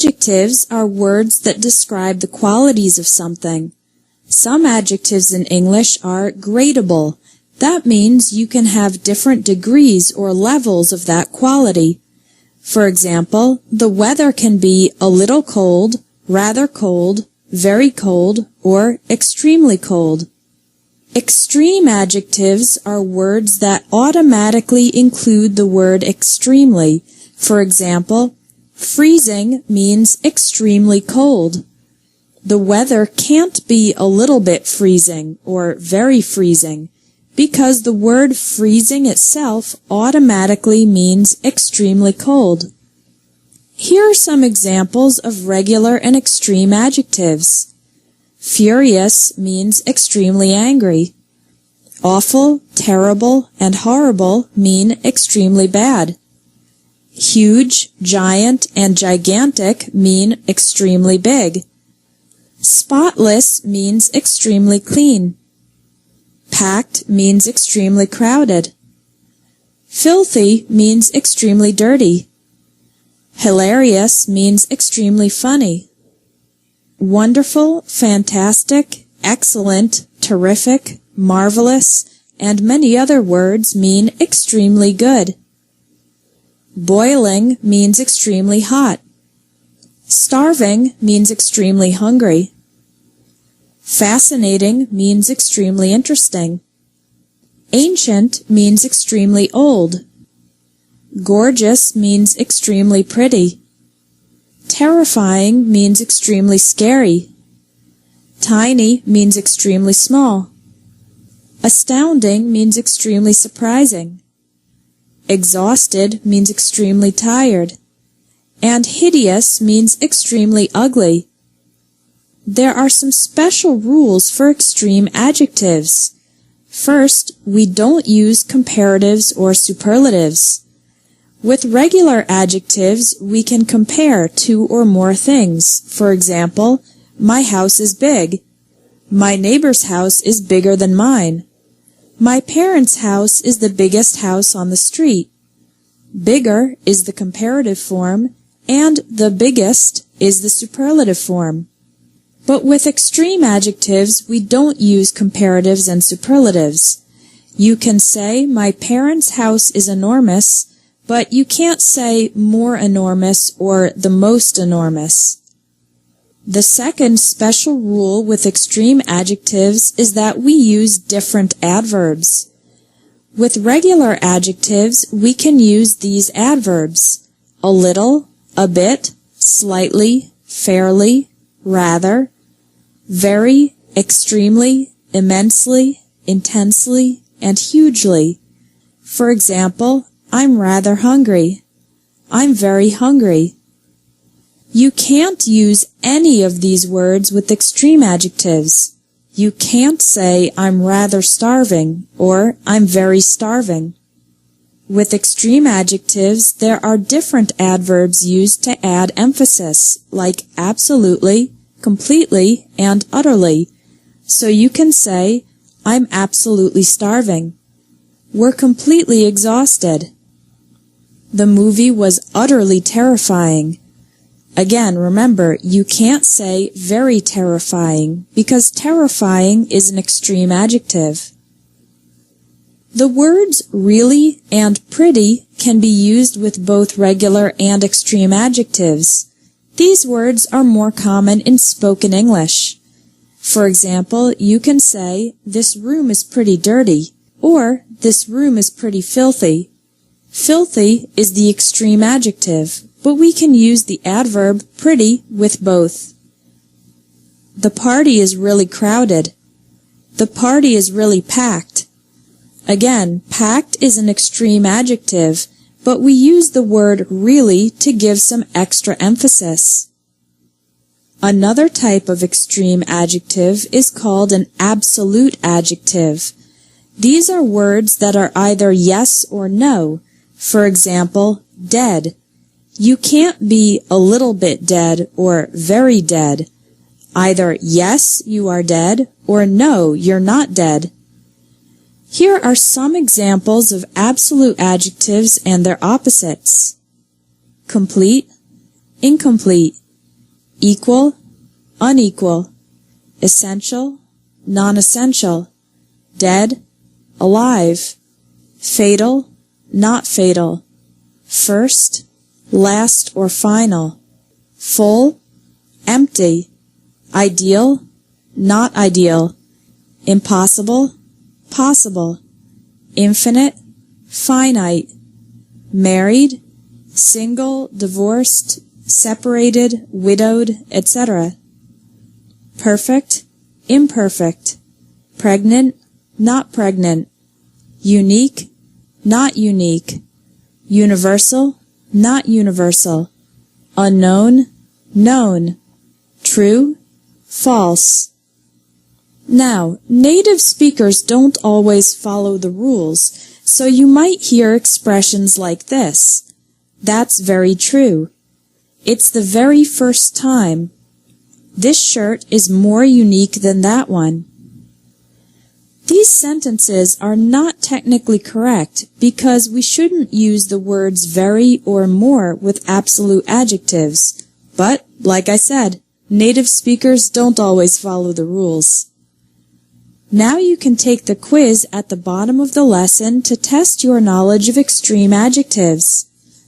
Adjectives are words that describe the qualities of something. Some adjectives in English are gradable. That means you can have different degrees or levels of that quality. For example, the weather can be a little cold, rather cold, very cold, or extremely cold. Extreme adjectives are words that automatically include the word extremely. For example, freezing means extremely cold. The weather can't be a little bit freezing or very freezing because the word freezing itself automatically means extremely cold. Here are some examples of regular and extreme adjectives. Furious means extremely angry. Awful, terrible, and horrible mean extremely bad. Huge, giant, and gigantic mean extremely big. Spotless means extremely clean. Packed means extremely crowded. Filthy means extremely dirty. Hilarious means extremely funny. Wonderful, fantastic, excellent, terrific, marvelous, and many other words mean extremely good. Boiling means extremely hot. Starving means extremely hungry. Fascinating means extremely interesting. Ancient means extremely old. Gorgeous means extremely pretty. Terrifying means extremely scary. Tiny means extremely small. Astounding means extremely surprising. Exhausted means extremely tired. And hideous means extremely ugly. There are some special rules for extreme adjectives. First, we don't use comparatives or superlatives. With regular adjectives, we can compare two or more things. For example, my house is big. My neighbor's house is bigger than mine. My parents' house is the biggest house on the street. Bigger is the comparative form, and the biggest is the superlative form. But with extreme adjectives, we don't use comparatives and superlatives. You can say, my parents' house is enormous, but you can't say more enormous or the most enormous. The second special rule with extreme adjectives is that we use different adverbs. With regular adjectives, we can use these adverbs: a little, a bit, slightly, fairly, rather, very, extremely, immensely, intensely, and hugely. For example, I'm rather hungry. I'm very hungry. You can't use any of these words with extreme adjectives. You can't say, I'm rather starving, or I'm very starving. With extreme adjectives, there are different adverbs used to add emphasis, like absolutely, completely, and utterly. So you can say, I'm absolutely starving. We're completely exhausted. The movie was utterly terrifying. Again, remember, you can't say very terrifying because terrifying is an extreme adjective. The words really and pretty can be used with both regular and extreme adjectives. These words are more common in spoken English. For example, you can say, this room is pretty dirty, or this room is pretty filthy. Filthy is the extreme adjective, but we can use the adverb pretty with both. The party is really crowded. The party is really packed. Again, packed is an extreme adjective, but we use the word really to give some extra emphasis. Another type of extreme adjective is called an absolute adjective. These are words that are either yes or no. For example, dead. You can't be a little bit dead or very dead. Either yes, you are dead, or no, you're not dead. Here are some examples of absolute adjectives and their opposites. Complete, incomplete, equal, unequal, essential, non-essential, dead, alive, fatal, not fatal, first, last or final, full, empty, ideal, not ideal, impossible, possible, infinite, finite, married, single, divorced, separated, widowed, etc. Perfect, imperfect, pregnant, not pregnant, unique, not unique, universal, not universal, unknown, known, true, false. Now, native speakers don't always follow the rules, so you might hear expressions like this. That's very true. It's the very first time. This shirt is more unique than that one. These sentences are not technically correct because we shouldn't use the words very or more with absolute adjectives. But, like I said, native speakers don't always follow the rules. Now you can take the quiz at the bottom of the lesson to test your knowledge of extreme adjectives.